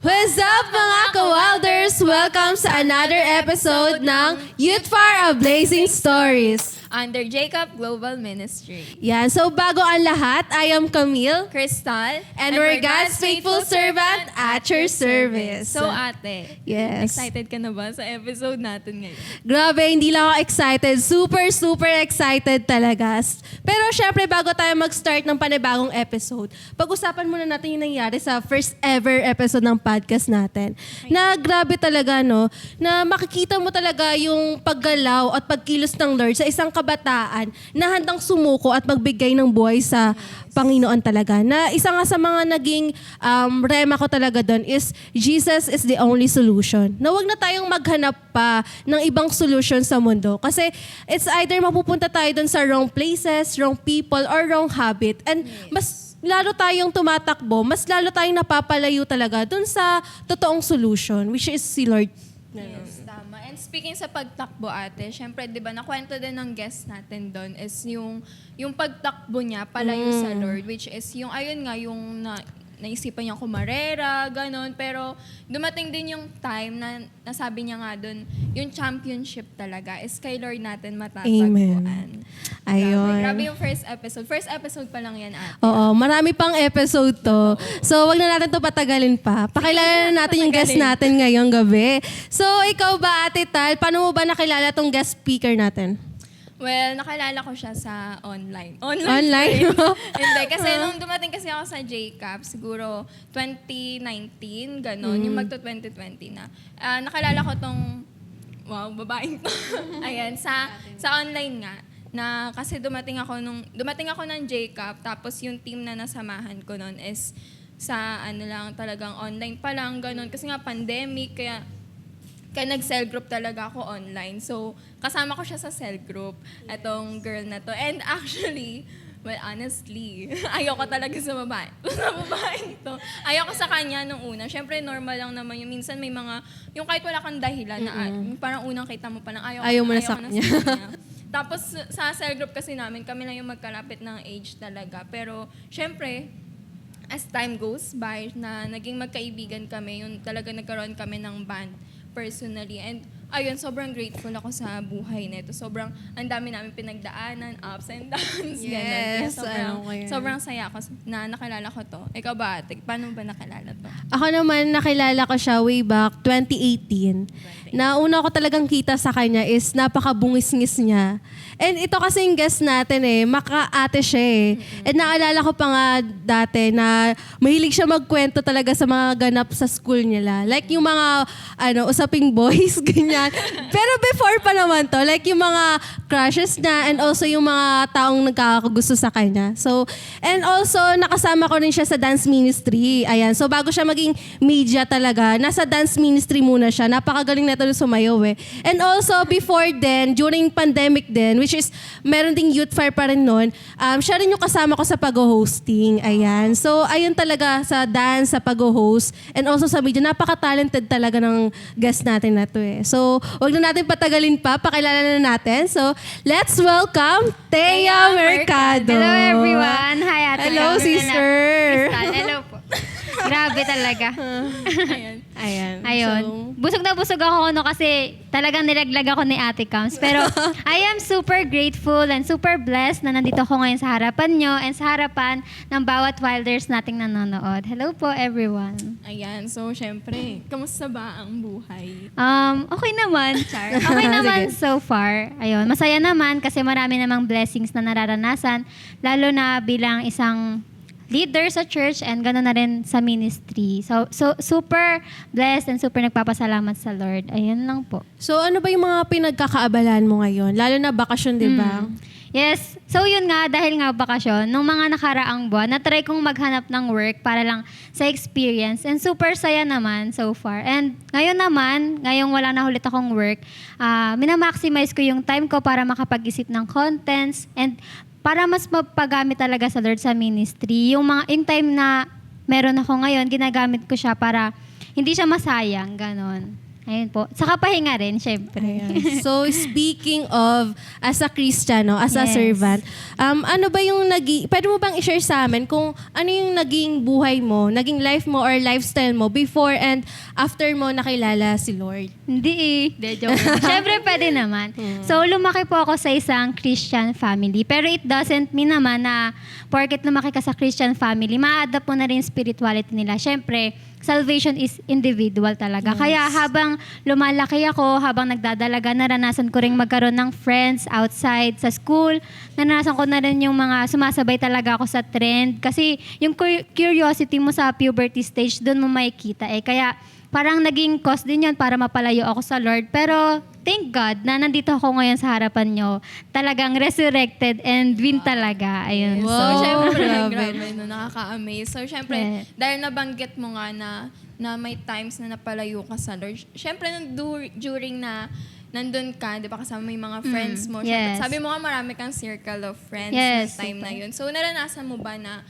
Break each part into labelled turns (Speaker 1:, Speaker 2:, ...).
Speaker 1: What's up mga ka-Wilders? Welcome sa another episode ng Youth for a Blazing Stories.
Speaker 2: Under Jacob Global Ministry.
Speaker 1: Yan, so bago ang lahat, I am Camille.
Speaker 2: Crystal.
Speaker 1: And we're God's faithful servant at your service.
Speaker 2: So ate,
Speaker 1: Yes.
Speaker 2: excited ka na ba sa episode natin ngayon?
Speaker 1: Grabe, hindi lang ako excited. Super excited talaga. Pero syempre, bago tayo mag-start ng panibagong episode, pag-usapan muna natin yung nangyari sa first ever episode ng podcast natin. Na grabe talaga, no? Na makikita mo talaga yung paggalaw at pagkilos ng Lord sa isang kabataan na handang sumuko at magbigay ng buhay sa Panginoon talaga. Na isa nga sa mga naging rema ko talaga doon is Jesus is the only solution. Na wag na tayong maghanap pa ng ibang solution sa mundo. Kasi it's either mapupunta tayo doon sa wrong places, wrong people, or wrong habit. And mas lalo tayong tumatakbo, mas lalo tayong napapalayo talaga doon sa totoong solution, which is si Lord.
Speaker 2: Yes, tama. And speaking sa pagtakbo ate, syempre 'di ba nakwento din ng guest natin doon is yung pagtakbo niya palayo sa Lord, which is yung ayun nga yung naisipan niya kumarera, ganon. Pero dumating din yung time na nasabi niya nga doon, yung championship talaga is kay Lord natin matatagpuan.
Speaker 1: Amen. Ayun.
Speaker 2: Grabe yung first episode. First episode pa lang yan ate.
Speaker 1: Oo, marami pang episode to. So, wag na natin to patagalin pa. Pakilala na natin yung guest natin ngayong gabi. So, ikaw ba, Ate Tal, paano mo ba nakilala tong guest speaker natin?
Speaker 2: Well, nakilala ko siya sa online.
Speaker 1: Online?
Speaker 2: Hindi, kasi nung dumating kasi ako sa JCAP, siguro 2019, gano'n, yung magto-2020 na. Nakilala ko tong, babaeng to. Ayan, sa online nga. Na kasi dumating ako ng JCAP, tapos yung team na nasamahan ko noon is sa talagang online pa lang, gano'n. Kasi nga pandemic, kaya nag-cell group talaga ako online. So, kasama ko siya sa cell group, etong girl na to. And actually, well, honestly, ayoko talaga sa babae. Sa babae to. Ayoko sa kanya nung una. Siyempre, normal lang naman yung minsan may mga, yung kahit wala kang dahilan na parang unang kita mo pa lang,
Speaker 1: ayaw mo na sa kanya.
Speaker 2: Tapos, sa cell group kasi namin, kami lang yung magkalapit ng age talaga. Pero, siyempre, as time goes by, na naging magkaibigan kami, yung talaga nagkaroon kami ng band personally. And ayun, sobrang grateful ako sa buhay nito. Sobrang, ang dami namin pinagdaanan, ups and downs.
Speaker 1: Yes,
Speaker 2: sobrang saya ako na nakilala ko to. Ikaw ba, ate? Paano ba nakilala to?
Speaker 1: Ako naman, nakilala ko siya way back 2018. Na una ko talagang kita sa kanya is napakabungis-ngis niya. And ito kasi yung guest natin maka-ate siya And naalala ko pa nga dati na mahilig siya magkwento talaga sa mga ganap sa school nila. Like yung mga, usaping boys, ganyan. Pero before pa naman to, like yung mga crushes na and also yung mga taong nagkakagusto sa kanya. So, and also, nakasama ko rin siya sa dance ministry. Ayan. So, bago siya maging media talaga, nasa dance ministry muna siya. Napakagaling na ito sumayaw And also, before then, during pandemic din, which is, meron ding youth fair pa rin nun, siya rin yung kasama ko sa pag-hosting. Ayan. So, ayun talaga sa dance, sa pag-host, and also sa media. Napaka-talented talaga ng guest natin na to So, wag na natin patagalin pa. Pakilala na natin. So, let's welcome Thea Mercado.
Speaker 3: Hello everyone. Hi Ate.
Speaker 1: Hello, sister.
Speaker 3: Crystal. Hello po. Grabe talaga.
Speaker 2: Ayan.
Speaker 3: Ayun.
Speaker 1: So,
Speaker 3: Busog na busog ako kasi talagang nilaglag ako ni Ate Cams. Pero I am super grateful and super blessed na nandito ako ngayon sa harapan nyo and sa harapan ng bawat Wilders nating nanonood. Hello po everyone.
Speaker 2: Ayan. So, syempre, kamusta ba ang buhay?
Speaker 3: Okay naman, Char. Okay naman so far. Ayun, masaya naman kasi marami namang blessings na nararanasan, lalo na bilang isang leader sa church and gano'n na rin sa ministry. So super blessed and super nagpapasalamat sa Lord. Ayun lang po.
Speaker 1: So, ano ba yung mga pinagkakaabalan mo ngayon? Lalo na bakasyon, di ba?
Speaker 3: Yes. So yun nga, dahil nga bakasyon, nung mga nakaraang buwan, na-try kong maghanap ng work para lang sa experience. And super saya naman so far. And ngayon naman, ngayong wala na ulit akong work, minamaximize ko yung time ko para makapag-isip ng contents and para mas mapagamit talaga sa Lord sa ministry. Yung time na meron ako ngayon, ginagamit ko siya para hindi siya masayang, ganon. Ayun po. Saka pahinga rin, syempre.
Speaker 1: Ayan. So, speaking of as a Christian, no, as a
Speaker 3: Yes.
Speaker 1: servant, ano ba yung pwede mo bang i-share sa amin kung ano yung naging buhay mo, naging life mo or lifestyle mo before and after mo nakilala si Lord?
Speaker 3: Hindi eh. Hindi, joke lang. Syempre, pwede naman. So, lumaki po ako sa isang Christian family. Pero it doesn't mean naman na porket lumaki ka sa Christian family, ma-adapt mo na rin spirituality nila. Syempre, salvation is individual talaga. Kaya habang lumalaki ako, habang nagdadalaga, naranasan ko rin magkaroon ng friends outside sa school. Naranasan ko na rin yung mga sumasabay talaga ako sa trend. Kasi yung curiosity mo sa puberty stage, doon mo makikita eh. Kaya parang naging cause din yun para mapalayo ako sa Lord. Pero thank God na nandito ako ngayon sa harapan nyo. Talagang resurrected and win talaga. Ayun.
Speaker 2: So,
Speaker 1: Wow,
Speaker 2: syempre,
Speaker 1: grabe.
Speaker 2: grabe, no, nakaka-amaze. So, syempre,
Speaker 3: Yeah.
Speaker 2: dahil nabanggit mo nga na may times na napalayo ka sa Lord, syempre, during na nandun ka, di ba, kasama mo yung mga friends mo. Syempre,
Speaker 3: yes.
Speaker 2: sabi mo nga marami kang circle of friends
Speaker 3: Yes,
Speaker 2: na time na yun. So, naranasan mo ba na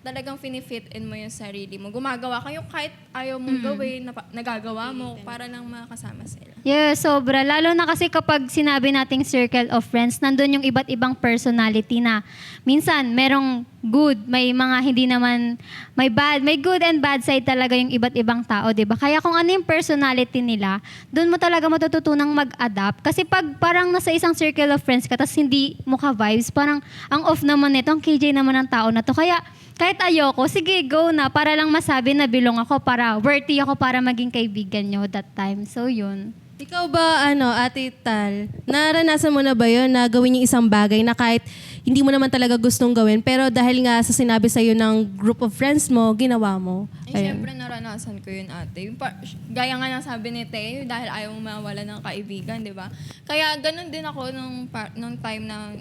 Speaker 2: talagang finifit in mo yung sarili mo? Gumagawa ka yung kahit ayaw mong gawin, nagagawa mo para lang makasama sila.
Speaker 3: Yeah, sobra. Lalo na kasi kapag sinabi nating circle of friends, nandun yung iba't ibang personality na minsan merong good, may mga hindi naman, may bad, may good and bad side talaga yung iba't ibang tao, di ba? Kaya kung ano yung personality nila, doon mo talaga matututunang mag-adapt. Kasi pag parang nasa isang circle of friends ka, tapos hindi mo ka vibes, parang ang off naman nito, ang KJ naman ng tao na to. Kaya kahit ayoko, sige, go na, para lang masabi na belong ako, para worthy ako para maging kaibigan nyo that time. So, yun.
Speaker 1: Ikaw ba, Ate Tal, naranasan mo na ba yun na gawin yung isang bagay na kahit hindi mo naman talaga gustong gawin, pero dahil nga sa sinabi sa'yo ng group of friends mo, ginawa mo?
Speaker 2: Ay, syempre naranasan ko yun, ate. Gaya nga ng sabi ni Teo, dahil ayaw mo mawala ng kaibigan, di ba? Kaya ganun din ako nung time na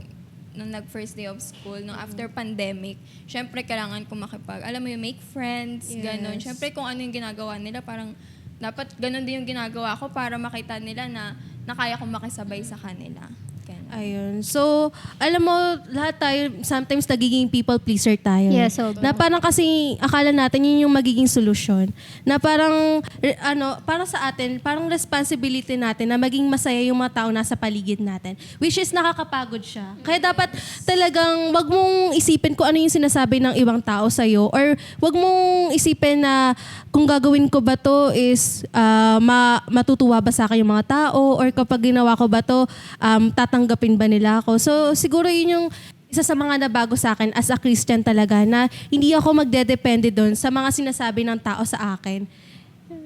Speaker 2: nung nag-first day of school, nung after pandemic, syempre kailangan ko alam mo yung make friends, ganun. Syempre kung ano yung ginagawa nila, parang dapat ganun din yung ginagawa ko para makita nila na kaya kong makisabay sa kanila. Ganun.
Speaker 1: Ayun. So, alam mo, lahat tayo, sometimes nagiging people pleaser tayo.
Speaker 3: Yeah, sobra.
Speaker 1: Na parang kasi akala natin yun yung magiging solusyon. Na parang, parang sa atin, parang responsibility natin na maging masaya yung mga tao nasa paligid natin. Which is nakakapagod siya. Kaya dapat talagang wag mong isipin kung ano yung sinasabi ng ibang tao sa'yo or wag mong isipin na kung gagawin ko ba to is matutuwa ba sa akin yung mga tao or kapag ginawa ko ba to, tatanggapin ba nila ako. So siguro yun yung isa sa mga nabago sa akin as a Christian talaga na hindi ako magdedepende doon sa mga sinasabi ng tao sa akin.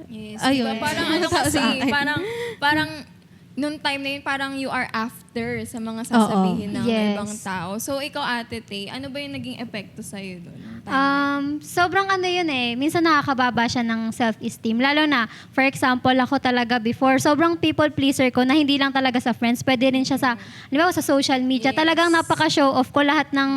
Speaker 2: Yes.
Speaker 1: Ayun.
Speaker 2: Diba? Parang ano
Speaker 1: Sa
Speaker 2: kasi,
Speaker 1: akin.
Speaker 2: parang nung time na yun, parang you are after sa mga sasabihin ng
Speaker 3: Yes.
Speaker 2: ibang tao. So, ikaw, Ate Tay, ano ba yung naging epekto sa'yo doon?
Speaker 3: Sobrang ano yun eh. Minsan nakakababa siya ng self-esteem. Lalo na, for example, ako talaga before, sobrang people pleaser ko na hindi lang talaga sa friends. Pwede rin siya sa, sa social media.
Speaker 2: Yes.
Speaker 3: Talagang napaka-show off ko lahat ng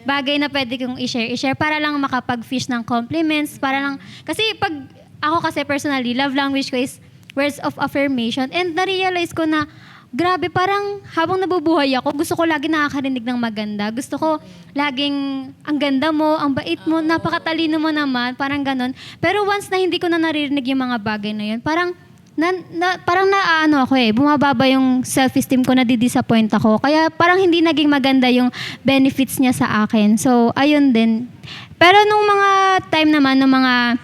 Speaker 3: bagay na pwede kong i-share para lang makapag-fish ng compliments. Para lang, kasi pag ako kasi personally, love language ko is words of affirmation. And na-realize ko na, grabe, parang habang nabubuhay ako, gusto ko lagi nakakarinig ng maganda. Gusto ko laging, ang ganda mo, ang bait mo, napakatalino mo naman, parang ganon. Pero once na hindi ko na naririnig yung mga bagay na yun, parang ako bumababa yung self-esteem ko, nadi-disappoint ako. Kaya parang hindi naging maganda yung benefits niya sa akin. So, ayun din. Pero nung mga time naman, nung mga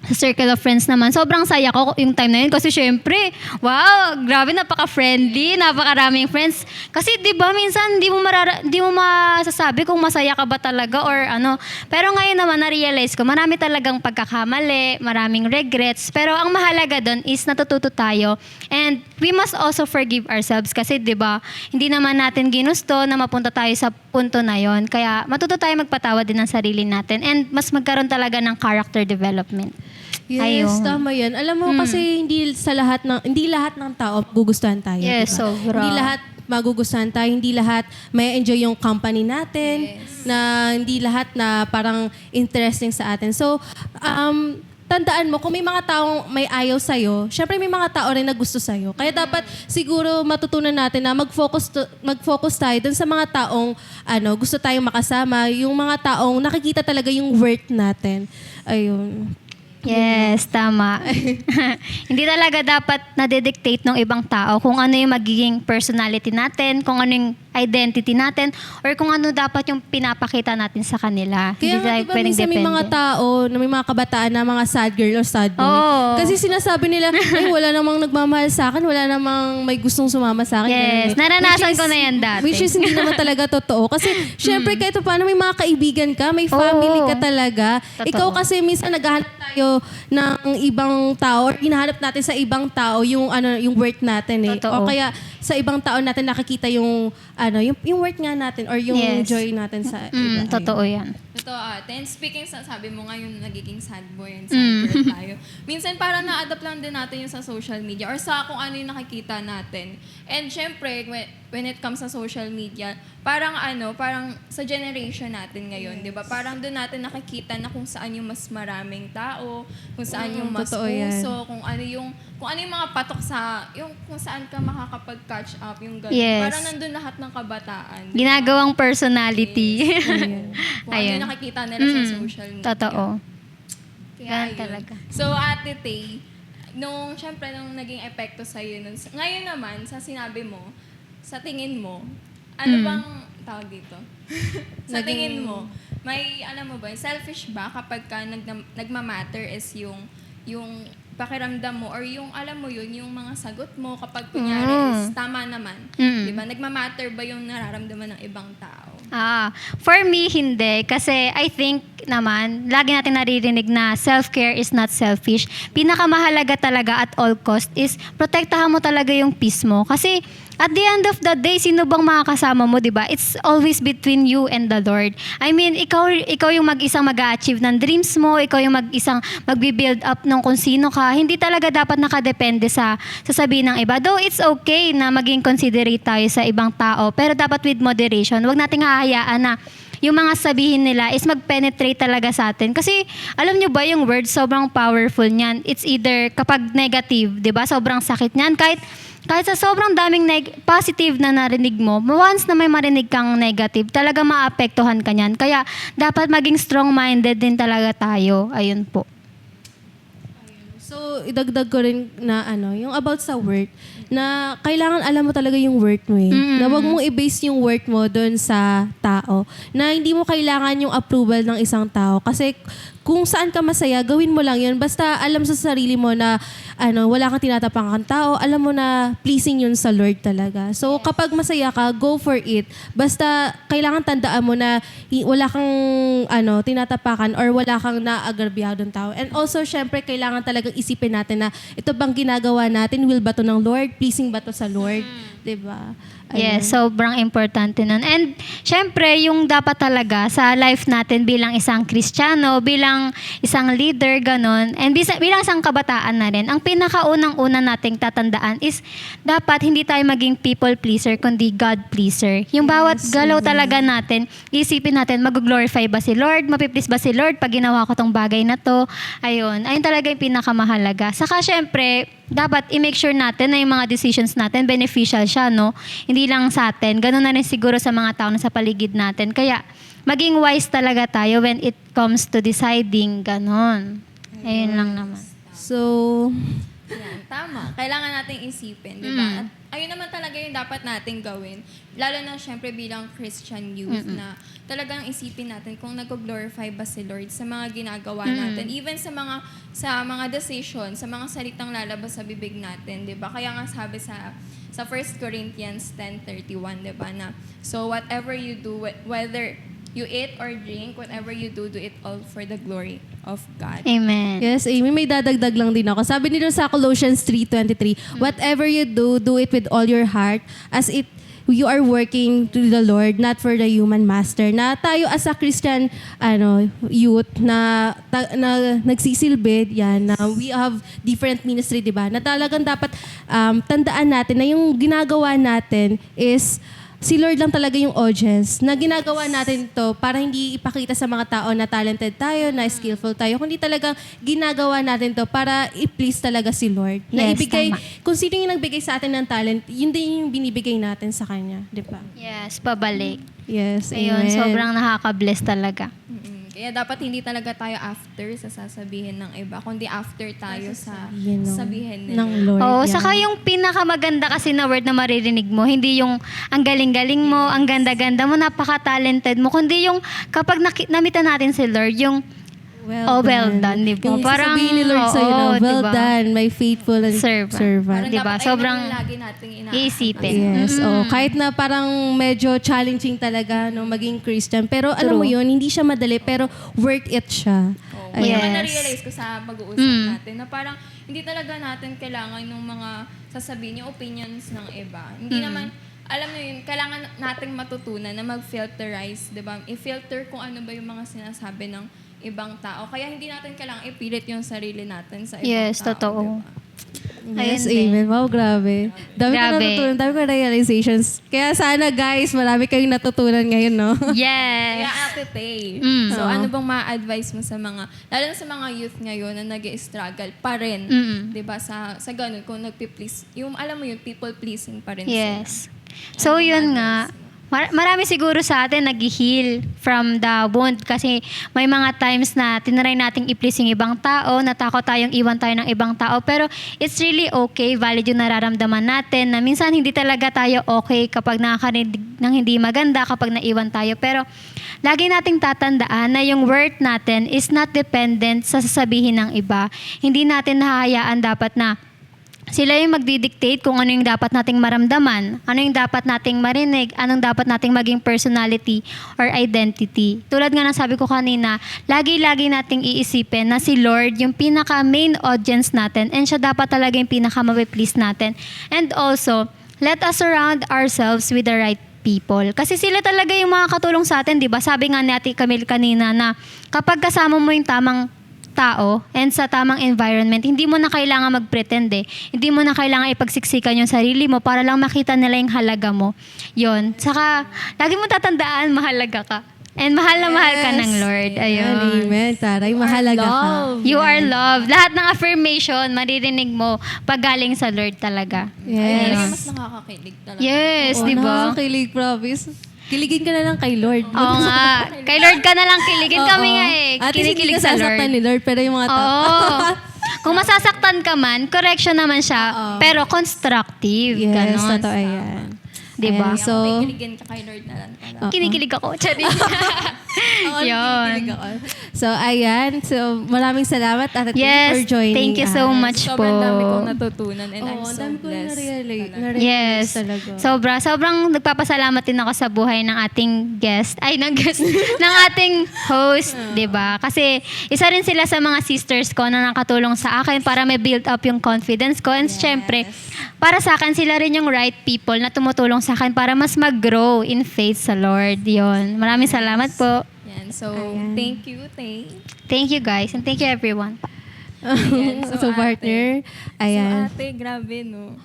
Speaker 3: sa circle of friends naman, sobrang saya ko yung time na yun kasi syempre, wow, grabe, napaka-friendly, napakaraming friends. Kasi 'di ba minsan di mo masasabi kung masaya ka ba talaga or ano. Pero ngayon naman na-realize ko, marami talagang pagkakamali, maraming regrets. Pero ang mahalaga doon is natututo tayo. And we must also forgive ourselves kasi 'di ba, hindi naman natin ginusto na mapunta tayo sa punto na yon. Kaya matuto tayo magpatawad din ng sarili natin and mas magkaroon talaga ng character development.
Speaker 1: Yes,
Speaker 3: Ayun.
Speaker 1: tama yan. Alam mo kasi hindi lahat ng tao magugustuhan tayo.
Speaker 3: Yes,
Speaker 1: diba?
Speaker 3: sobra.
Speaker 1: Hindi lahat magugustuhan tayo, hindi lahat may enjoy yung company natin, na hindi lahat na parang interesting sa atin. So, tandaan mo, kung may mga taong may ayaw sa'yo, syempre may mga tao rin na gusto sa'yo. Kaya dapat siguro matutunan natin na mag-focus tayo dun sa mga taong gusto tayong makasama, yung mga taong nakikita talaga yung worth natin. Ayun.
Speaker 3: Yes, tama. Hindi talaga dapat nadedictate ng ibang tao kung ano yung magiging personality natin, kung ano yung identity natin, or kung ano dapat yung pinapakita natin sa kanila.
Speaker 1: Kaya
Speaker 3: Hindi
Speaker 1: nga,
Speaker 3: tayo
Speaker 1: diba,
Speaker 3: pwedeng
Speaker 1: minsan may mga
Speaker 3: depende.
Speaker 1: tao, na may mga kabataan na mga sad girl or sad boy.
Speaker 3: Oo.
Speaker 1: Kasi sinasabi nila, ay, wala namang nagmamahal sa akin, wala namang may gustong sumama sa akin.
Speaker 3: Yes,
Speaker 1: Ganun.
Speaker 3: naranasan
Speaker 1: Which is-
Speaker 3: ko na yan dati.
Speaker 1: Which is hindi naman talaga totoo. Kasi, syempre, kahit paano may mga kaibigan ka, may family
Speaker 3: Oo.
Speaker 1: ka talaga.
Speaker 3: Totoo.
Speaker 1: Ikaw kasi minsan naghahanap tayo ng ibang tao or hinahanap natin sa ibang tao yung yung worth natin eh.
Speaker 3: Totoo.
Speaker 1: O kaya sa ibang tao natin nakikita yung yung worth nga natin or yung
Speaker 3: Yes.
Speaker 1: joy natin sa iba.
Speaker 3: Totoo yan.
Speaker 2: Totoo ate. And speaking sa, sabi mo nga yung nagiging sad boy and sad girl tayo. Minsan parang na-adapt lang din natin yung sa social media or sa kung ano yung nakikita natin. And syempre, when it comes sa social media, parang parang sa generation natin ngayon, di ba? Parang doon natin nakikita na kung saan yung mas maraming tao, kung saan yung mas
Speaker 1: totoo yan.
Speaker 2: puso, kung ano yung mga patok sa, yung kung saan ka makakapag-catch up, yung gano'n.
Speaker 3: Yes.
Speaker 2: Parang nandun lahat ng kabataan. di ba?
Speaker 3: Ginagawang personality.
Speaker 2: Kung ano
Speaker 3: Ayun.
Speaker 2: yung nakikita nila sa social media.
Speaker 3: Totoo.
Speaker 2: Kaya
Speaker 3: Ganun
Speaker 2: ayun.
Speaker 3: talaga.
Speaker 2: So, Ate Tay, syempre, nung naging epekto sa'yo, ngayon naman, sa sinabi mo, sa tingin mo, ano bang tawag dito? Sa tingin mo, may, alam mo ba, selfish ba kapag ka nagmamatter is yung pakiramdam mo or yung alam mo yun, yung mga sagot mo kapag kunyari is tama naman. Di ba? Nagmamatter ba yung nararamdaman ng ibang tao?
Speaker 3: For me, hindi. Kasi I think naman, lagi natin naririnig na self-care is not selfish. Pinakamahalaga talaga at all cost is protektahan mo talaga yung peace mo. Kasi at the end of the day, sino bang makakasama mo, di ba? It's always between you and the Lord. I mean, ikaw yung mag-isang mag-achieve ng dreams mo, ikaw yung mag-isang mag-build up ng kung sino ka. Hindi talaga dapat nakadepende sa sasabihin ng iba. Though it's okay na maging considerate tayo sa ibang tao, pero dapat with moderation. Huwag nating hahayaan na yung mga sabihin nila is mag-penetrate talaga sa atin. Kasi alam nyo ba yung word, sobrang powerful niyan. It's either kapag negative, di ba? Sobrang sakit niyan. Kahit sa sobrang daming positive na narinig mo, once na may marinig kang negative, talaga maapektuhan ka niyan. Kaya dapat maging strong-minded din talaga tayo. Ayun po.
Speaker 1: So, idagdag ko rin na yung about sa worth, na kailangan alam mo talaga yung worth mo eh. Na wag mong i-base yung worth mo doon sa tao. Na hindi mo kailangan yung approval ng isang tao. Kasi kung saan ka masaya, gawin mo lang yun. Basta alam sa sarili mo na wala kang tinatapang tao, alam mo na pleasing yun sa Lord talaga. So, kapag masaya ka, go for it. Basta kailangan tandaan mo na wala kang tinatapakan or wala kang naagrabiyadong tao. And also, syempre, kailangan talagang isipin natin na ito bang ginagawa natin, will ba to ng Lord? Pleasing ba to sa Lord? Diba?
Speaker 3: Yes, sobrang importante nun. And syempre, yung dapat talaga sa life natin bilang isang Kristiyano, bilang isang leader, ganon, and bilang isang kabataan na rin, ang pinakaunang-una nating tatandaan is dapat hindi tayo maging people pleaser, kundi God pleaser. Yung bawat galaw talaga natin, isipin natin, mag-glorify ba si Lord? Mapiplease ba si Lord pag ginawa ko tong bagay na to? Ayun talaga yung pinakamahalaga. Saka syempre, dapat i-make sure natin na yung mga decisions natin beneficial siya, no? Hindi lang sa atin. Ganun na rin siguro sa mga tao na sa paligid natin. Kaya, maging wise talaga tayo when it comes to deciding. Ganon. Ayun lang naman.
Speaker 1: So,
Speaker 2: Yan, tama. Kailangan nating isipin, di ba? At ayun naman talaga yung dapat nating gawin. Lalo na syempre bilang Christian youth na talagang isipin natin kung nag-glorify ba si Lord sa mga ginagawa natin. Even sa mga decision, sa mga salitang lalabas sa bibig natin, di ba? Kaya nga sabi sa 1 Corinthians 10:31, di ba? Na, so whatever you do, whether you eat or drink, whatever you do it all for the glory of God.
Speaker 3: Amen.
Speaker 1: yes, Amy, may dadagdag lang din ako. Sabi nila sa Colossians 3:23, whatever you do it with all your heart, as you are working to the Lord, not for the human master. Na tayo as a Christian youth na nagsisilbi, yan, na we have different ministry, di ba? Na talagang dapat tandaan natin na yung ginagawa natin is si Lord lang talaga yung audience, na ginagawa natin to para hindi ipakita sa mga tao na talented tayo, na skillful tayo, kundi talagang ginagawa natin to para i-please talaga si Lord. Na
Speaker 3: Yes,
Speaker 1: ibigay,
Speaker 3: tama.
Speaker 1: kung sino yung nagbigay sa atin ng talent, yun din yung binibigay natin sa Kanya. Di ba?
Speaker 3: Yes, pabalik.
Speaker 1: Yes,
Speaker 3: Ayun,
Speaker 1: amen.
Speaker 3: sobrang nakaka-bless talaga.
Speaker 2: Kaya dapat hindi talaga tayo after sa sasabihin ng iba, kundi after tayo sa
Speaker 1: Sabihin ng-
Speaker 2: sabihin nila.
Speaker 1: ng Lord.
Speaker 3: Oo,
Speaker 1: yan.
Speaker 3: saka yung pinakamaganda kasi na word na maririnig mo, hindi yung ang galing-galing mo, ang ganda-ganda mo, napaka-talented mo, kundi yung kapag namita natin si Lord, yung well done, di ba?
Speaker 1: Yung
Speaker 3: Parang,
Speaker 1: sasabihin ni Lord sa'yo na,
Speaker 3: oo,
Speaker 1: well
Speaker 3: diba?
Speaker 1: done, my faithful and
Speaker 3: Servant.
Speaker 1: servant.
Speaker 2: Parang
Speaker 3: Diba?
Speaker 2: dapat
Speaker 3: Sobrang
Speaker 2: ayun yung lagi nating
Speaker 3: iisipin.
Speaker 1: Yes, kahit na parang medyo challenging talaga no maging Christian, pero alam mo
Speaker 3: True.
Speaker 1: 'yun, hindi siya madali pero worth it siya.
Speaker 2: Oh,
Speaker 3: Yes.
Speaker 2: Kaya na-realize ko sa pag-uusap natin na parang hindi talaga natin kailangan ng mga sasabihin yung opinions ng iba. Hindi naman, alam mo yun, kailangan nating matutunan na mag-filterize, di ba? I-filter kung ano ba yung mga sinasabi ng ibang tao. Kaya hindi natin kailangan ipilit yung sarili natin sa ibang
Speaker 3: Yes,
Speaker 2: tao.
Speaker 3: totoo.
Speaker 1: Yes,
Speaker 3: Ayun
Speaker 1: amen. Wow, grabe. Dami ko
Speaker 3: Grabe.
Speaker 1: natutunan, dami ko realizations. Kaya sana guys, marami kayong natutunan ngayon, no?
Speaker 2: Kaya
Speaker 3: Yes.
Speaker 2: Ate Tay,
Speaker 3: Mm.
Speaker 2: so
Speaker 1: Oo.
Speaker 2: ano bang ma-advise mo sa mga, lalo na sa mga youth ngayon na nag-struggle pa rin,
Speaker 3: Mm-mm.
Speaker 2: 'di ba sa ganun, kung nagpi-please, yung alam mo yung people pleasing pa rin sila.
Speaker 3: Yes. So, yun nga. Marami siguro sa atin nag-heal from the wound kasi may mga times na tinry nating i-please yung ibang tao, natakot tayong iwan tayo ng ibang tao. Pero it's really okay, valid yung nararamdaman natin na minsan hindi talaga tayo okay kapag nakakarinig ng hindi maganda, kapag naiwan tayo. Pero lagi nating tatandaan na yung worth natin is not dependent sa sasabihin ng iba. Hindi natin nahahayaan dapat na sila yung magdidictate kung ano yung dapat nating maramdaman, ano yung dapat nating marinig, anong dapat nating maging personality or identity. Tulad nga ng sabi ko kanina, lagi-lagi nating iisipin na si Lord yung pinaka-main audience natin and siya dapat talaga yung pinaka-mapiplease natin. And also, let us surround ourselves with the right people. Kasi sila talaga yung mga katulong sa atin, di ba? Sabi nga ni Ate Camille kanina na kapag kasama mo yung tamang tao and sa tamang environment, hindi mo na kailangan mag-pretend eh. Hindi mo na kailangan ipagsiksikan yung sarili mo para lang makita nila yung halaga mo. Yun. Saka, lagi mo tatandaan, mahalaga ka. And mahal na mahal ka ng Lord. Ayun.
Speaker 1: Amen. Taray, mahalaga ka.
Speaker 3: You are loved. Lahat ng affirmation, maririnig mo pag galing sa Lord talaga.
Speaker 2: Kaya
Speaker 1: Yes.
Speaker 2: mas nakakakilig talaga.
Speaker 3: Yes,
Speaker 1: Oo,
Speaker 3: di ba?
Speaker 1: nakakakilig, promise. Kiligin ka na lang kay Lord.
Speaker 3: Oo nga. Kay Lord ka na lang kiligin kami nga eh.
Speaker 1: At least hindi
Speaker 3: Kinikilig
Speaker 1: ka
Speaker 3: sa
Speaker 1: sasaktan
Speaker 3: Lord.
Speaker 1: ni Lord, pero yung mga tao.
Speaker 3: Oo. Kung masasaktan ka man, correction naman siya, pero constructive.
Speaker 1: Yes,
Speaker 3: Ganon.
Speaker 1: totoo yan.
Speaker 3: Diba?
Speaker 1: Ayan,
Speaker 2: So,
Speaker 1: so,
Speaker 2: kikiligin ka kay Lord na lang talaga.
Speaker 3: Kinikilig ako. Charing.
Speaker 1: Ako,
Speaker 3: Yun.
Speaker 1: kinikilig ako. So, ayan. So, maraming salamat Ate Ting,
Speaker 3: Yes,
Speaker 1: for joining
Speaker 3: thank you so
Speaker 1: us.
Speaker 3: much po.
Speaker 2: Sobrang dami kong natutunan and I'm
Speaker 1: Oo, ang
Speaker 2: so
Speaker 1: dami ko
Speaker 2: blessed. talaga.
Speaker 3: Yes.
Speaker 1: talaga.
Speaker 3: Sobrang nagpapasalamat din ako sa buhay ng ating guest. Ay, ng guest. ng ating host, di ba? Kasi isa rin sila sa mga sisters ko na nakatulong sa akin para may build up yung confidence ko. And syempre, para sa akin, sila rin yung right people na tumutulong sa akin para mas mag-grow in faith sa Lord. Yun. Maraming salamat po.
Speaker 2: Yan. So, thank you, Tay.
Speaker 3: Thank you guys and thank you everyone.
Speaker 2: Ayan,
Speaker 1: so, partner, ayan.
Speaker 2: So, ate, grabe, no?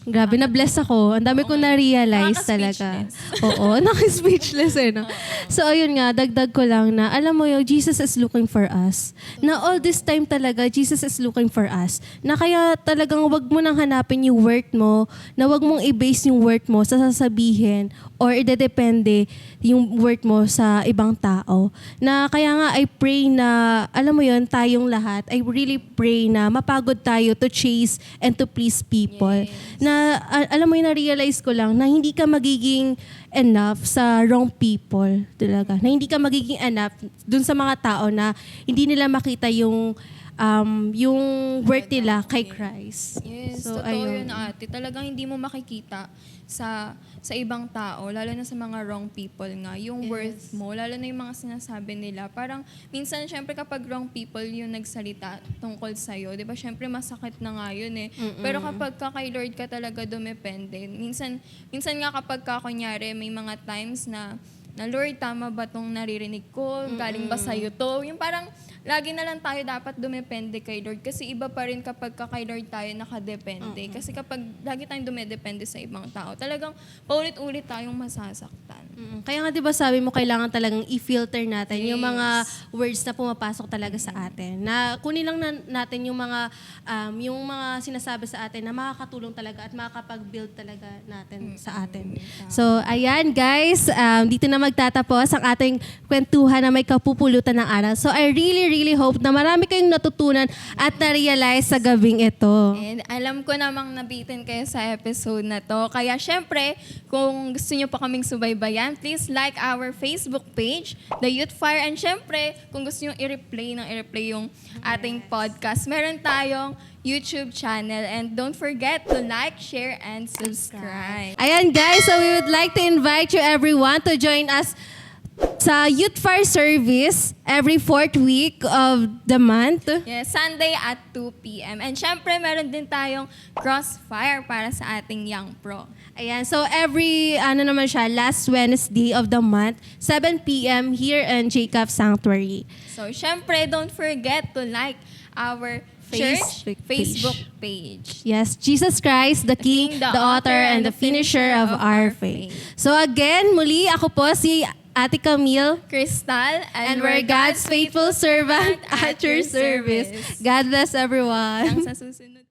Speaker 1: Grabe, na-bless ako. Ang dami kong na-realize talaga. Oo, naka-speechless eh. No? So, ayun nga, dagdag ko lang na, alam mo yung Jesus is looking for us. Na all this time talaga, Jesus is looking for us. Na kaya talagang wag mo nang hanapin yung worth mo, na wag mong i-base yung worth mo sa sasabihin or idedepende yung worth mo sa ibang tao. Na kaya nga, I pray na, alam mo yun, tayong lahat, I really pray na mapagod tayo to chase and to please people. Na alam mo yun, na-realize ko lang na hindi ka magiging enough sa wrong people talaga. Na hindi ka magiging enough dun sa mga tao na hindi nila makita yung worth nila kay Christ.
Speaker 2: Yes,
Speaker 1: So,
Speaker 2: totoo
Speaker 1: ayun.
Speaker 2: yun, ate. Talagang hindi mo makikita sa ibang tao, lalo na sa mga wrong people nga, yung worth mo, lalo na yung mga sinasabi nila. Parang, minsan, syempre, kapag wrong people yung nagsalita tungkol sa'yo, di ba, syempre, masakit na nga yun eh. Pero kapag kay Lord ka talaga dumepende, minsan nga kapag kunyari, may mga times na Lord, tama ba tong naririnig ko? Galing ba sa'yo to? Yung parang, lagi na lang tayo dapat dumepende kay Lord. Kasi iba pa rin kapag kay Lord tayo nakadepende. Kasi kapag lagi tayong dumedepende sa ibang tao, talagang paulit-ulit tayong masasaktan.
Speaker 1: Kaya nga 'di ba sabi mo kailangan talagang i-filter natin yung mga words na pumapasok talaga sa atin. Na kunin lang natin yung mga sinasabi sa atin na makakatulong talaga at makakapag-build talaga natin sa atin. So ayan guys, dito na magtatapos ang ating kwentuhan na may kapupulutan ng aral. So I really hope na marami kayong natutunan at na-realize sa gabing ito.
Speaker 2: And alam ko namang nabitin kayo sa episode na to. Kaya syempre, kung gusto nyo pa kaming subaybayan, please like our Facebook page, The Youth Fire. And syempre, kung gusto nyo i-replay yung ating podcast, meron tayong YouTube channel. And don't forget to like, share, and subscribe.
Speaker 1: Ayan guys, so we would like to invite you everyone to join us sa Youth Fire Service every 4th week of the month.
Speaker 2: Yes, Sunday at 2 p.m. And syempre, meron din tayong Crossfire para sa ating Young Pro.
Speaker 1: Ayan, so every, last Wednesday of the month, 7 p.m. here in Jacob Sanctuary.
Speaker 2: So, syempre, don't forget to like our church Facebook page.
Speaker 1: Yes, Jesus Christ, the King, the author, and the finisher of our faith. So again, muli, ako po si Ate Camille,
Speaker 2: Crystal,
Speaker 1: and we're God's faithful servant at your service. God bless everyone.
Speaker 2: Hanggang sa susunod.